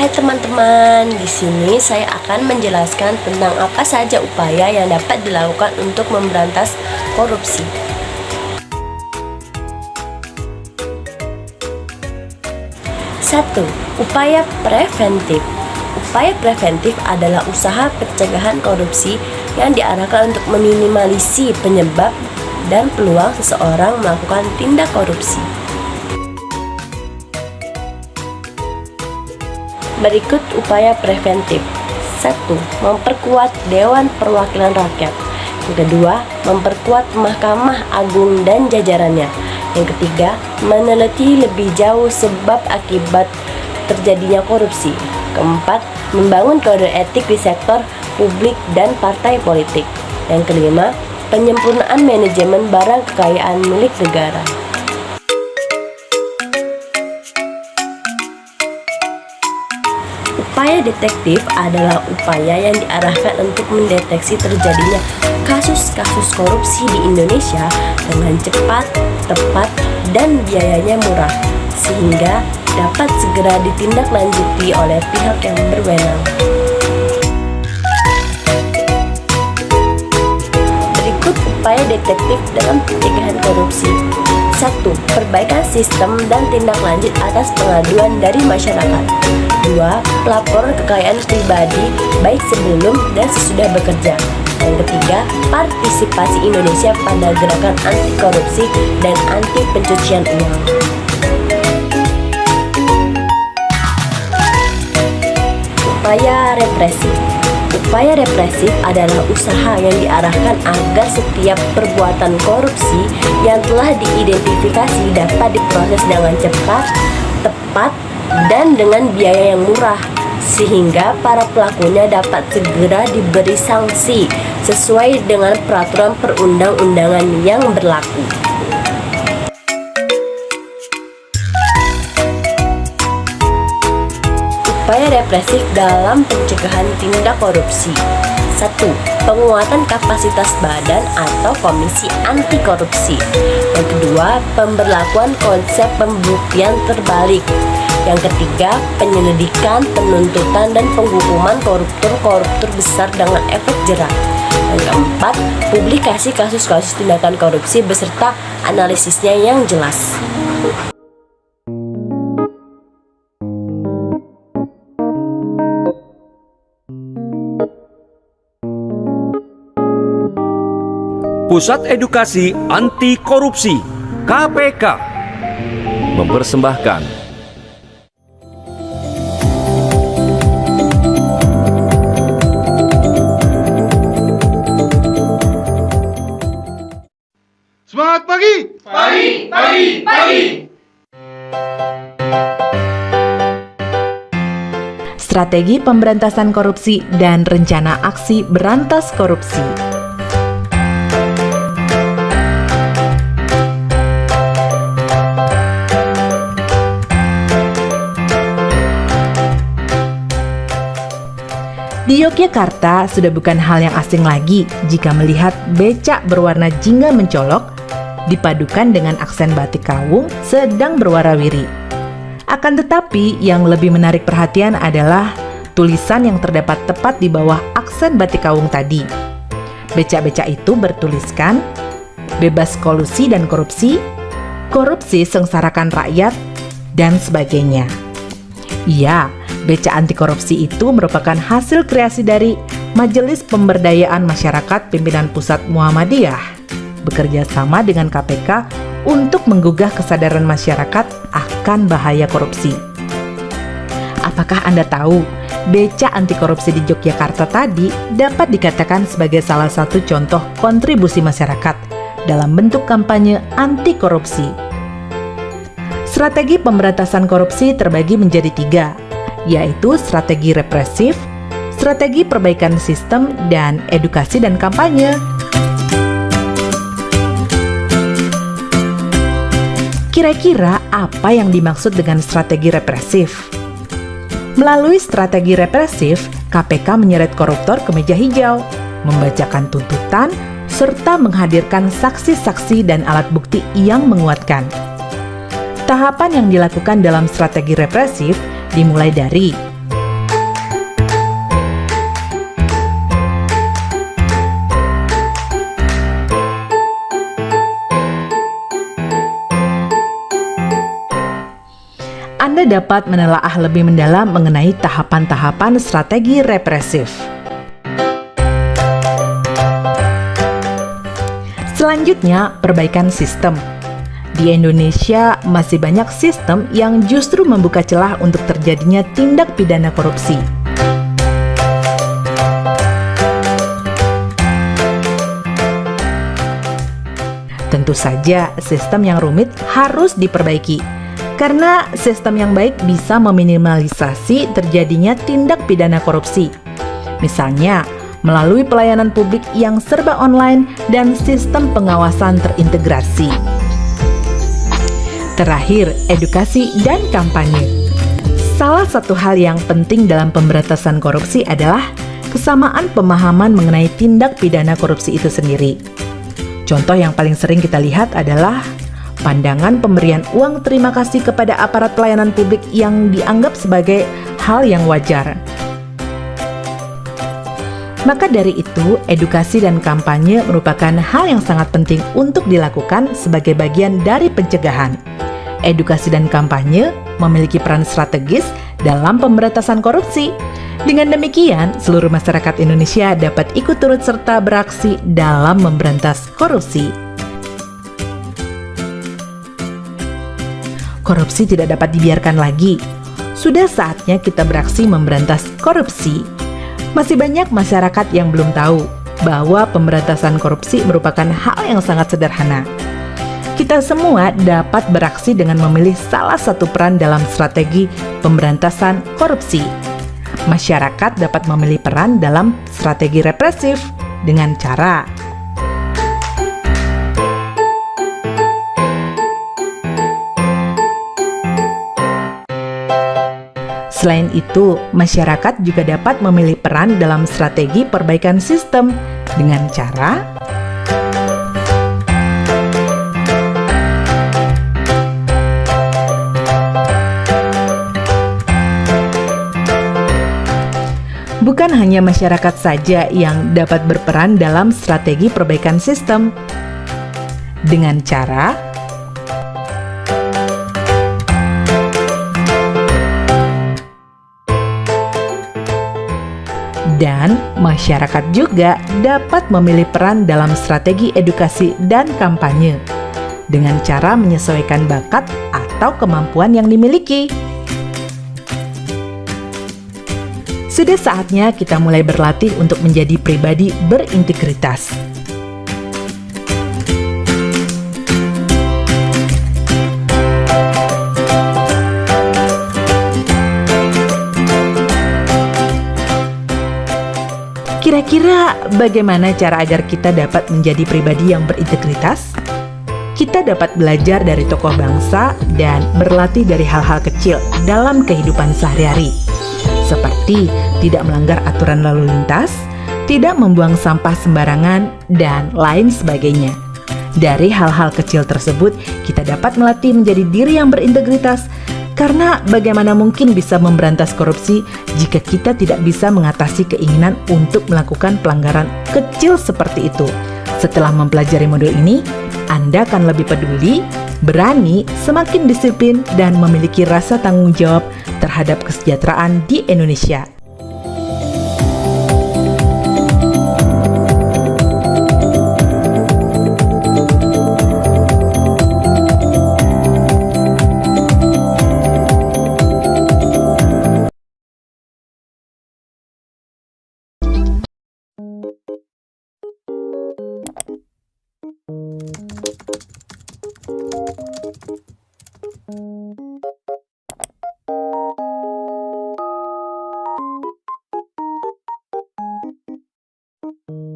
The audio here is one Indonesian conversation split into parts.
Hai teman-teman, di sini saya akan menjelaskan tentang apa saja upaya yang dapat dilakukan untuk memberantas korupsi. 1. Upaya preventif. Upaya preventif adalah usaha pencegahan korupsi yang diarahkan untuk meminimalisir penyebab dan peluang seseorang melakukan tindak korupsi. Berikut upaya preventif. 1. Memperkuat Dewan Perwakilan Rakyat. Yang kedua, memperkuat Mahkamah Agung dan jajarannya. Yang ketiga, meneliti lebih jauh sebab akibat terjadinya korupsi. Keempat, membangun kode etik di sektor publik dan partai politik. Yang kelima, penyempurnaan manajemen barang kekayaan milik negara. Upaya detektif adalah upaya yang diarahkan untuk mendeteksi terjadinya kasus-kasus korupsi di Indonesia dengan cepat, tepat, dan biayanya murah, sehingga dapat segera ditindaklanjuti oleh pihak yang berwenang. Berikut upaya detektif dalam pencegahan korupsi. 1. Perbaikan sistem dan tindak lanjut atas pengaduan dari masyarakat. 2. Pelaporan kekayaan pribadi baik sebelum dan sesudah bekerja. Yang ketiga, partisipasi Indonesia pada gerakan anti korupsi dan anti pencucian uang. Upaya represif. Upaya represif adalah usaha yang diarahkan agar setiap perbuatan korupsi yang telah diidentifikasi dapat diproses dengan cepat, tepat, dan dengan biaya yang murah, sehingga para pelakunya dapat segera diberi sanksi sesuai dengan peraturan perundang-undangan yang berlaku. Upaya represif dalam pencegahan tindak korupsi. 1. Penguatan kapasitas badan atau komisi anti korupsi. Yang kedua, pemberlakuan konsep pembuktian terbalik. Yang ketiga, penyelidikan, penuntutan, dan penghukuman koruptor-koruptor besar dengan efek jera. Yang keempat, publikasi kasus-kasus tindakan korupsi beserta analisisnya yang jelas. Pusat Edukasi Anti Korupsi KPK mempersembahkan Semangat pagi! Pagi, pagi, pagi. Strategi pemberantasan korupsi dan rencana aksi berantas korupsi. Di Yogyakarta sudah bukan hal yang asing lagi jika melihat becak berwarna jingga mencolok dipadukan dengan aksen batik kawung sedang berwarawiri. Akan tetapi yang lebih menarik perhatian adalah tulisan yang terdapat tepat di bawah aksen batik kawung tadi. Becak-becak itu bertuliskan, bebas kolusi dan korupsi, korupsi sengsarakan rakyat, dan sebagainya. Iya, becak anti korupsi itu merupakan hasil kreasi dari Majelis Pemberdayaan Masyarakat Pimpinan Pusat Muhammadiyah, bekerja sama dengan KPK untuk menggugah kesadaran masyarakat akan bahaya korupsi. Apakah Anda tahu, becak anti korupsi di Yogyakarta tadi dapat dikatakan sebagai salah satu contoh kontribusi masyarakat dalam bentuk kampanye anti korupsi. Strategi pemberantasan korupsi terbagi menjadi 3, yaitu strategi represif, strategi perbaikan sistem, dan edukasi dan kampanye. Kira-kira apa yang dimaksud dengan strategi represif? Melalui strategi represif, KPK menyeret koruptor ke meja hijau, membacakan tuntutan, serta menghadirkan saksi-saksi dan alat bukti yang menguatkan. Tahapan yang dilakukan dalam strategi represif dimulai dari Anda dapat menelaah lebih mendalam mengenai tahapan-tahapan strategi represif. Selanjutnya, perbaikan sistem. Di Indonesia, masih banyak sistem yang justru membuka celah untuk terjadinya tindak pidana korupsi. Tentu saja, sistem yang rumit harus diperbaiki, karena sistem yang baik bisa meminimalisasi terjadinya tindak pidana korupsi. Misalnya, melalui pelayanan publik yang serba online dan sistem pengawasan terintegrasi. Terakhir, edukasi dan kampanye. Salah satu hal yang penting dalam pemberantasan korupsi adalah kesamaan pemahaman mengenai tindak pidana korupsi itu sendiri. Contoh yang paling sering kita lihat adalah pandangan pemberian uang terima kasih kepada aparat pelayanan publik yang dianggap sebagai hal yang wajar. Maka dari itu, edukasi dan kampanye merupakan hal yang sangat penting untuk dilakukan sebagai bagian dari pencegahan. Edukasi dan kampanye memiliki peran strategis dalam pemberantasan korupsi. Dengan demikian, seluruh masyarakat Indonesia dapat ikut turut serta beraksi dalam memberantas korupsi. Korupsi tidak dapat dibiarkan lagi. Sudah saatnya kita beraksi memberantas korupsi. Masih banyak masyarakat yang belum tahu bahwa pemberantasan korupsi merupakan hal yang sangat sederhana. Kita semua dapat beraksi dengan memilih salah satu peran dalam strategi pemberantasan korupsi. Masyarakat dapat memilih peran dalam strategi represif dengan cara Selain itu, masyarakat juga dapat memilih peran dalam strategi perbaikan sistem dengan cara bukan hanya masyarakat saja yang dapat berperan dalam strategi perbaikan sistem dengan cara dan masyarakat juga dapat memilih peran dalam strategi edukasi dan kampanye dengan cara menyesuaikan bakat atau kemampuan yang dimiliki. Sudah saatnya kita mulai berlatih untuk menjadi pribadi berintegritas. Kira-kira bagaimana cara agar kita dapat menjadi pribadi yang berintegritas? Kita dapat belajar dari tokoh bangsa dan berlatih dari hal-hal kecil dalam kehidupan sehari-hari, seperti tidak melanggar aturan lalu lintas, tidak membuang sampah sembarangan, dan lain sebagainya. Dari hal-hal kecil tersebut, kita dapat melatih menjadi diri yang berintegritas. Karena bagaimana mungkin bisa memberantas korupsi jika kita tidak bisa mengatasi keinginan untuk melakukan pelanggaran kecil seperti itu? Setelah mempelajari modul ini, Anda akan lebih peduli, berani, semakin disiplin, dan memiliki rasa tanggung jawab terhadap kesejahteraan di Indonesia.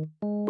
Thank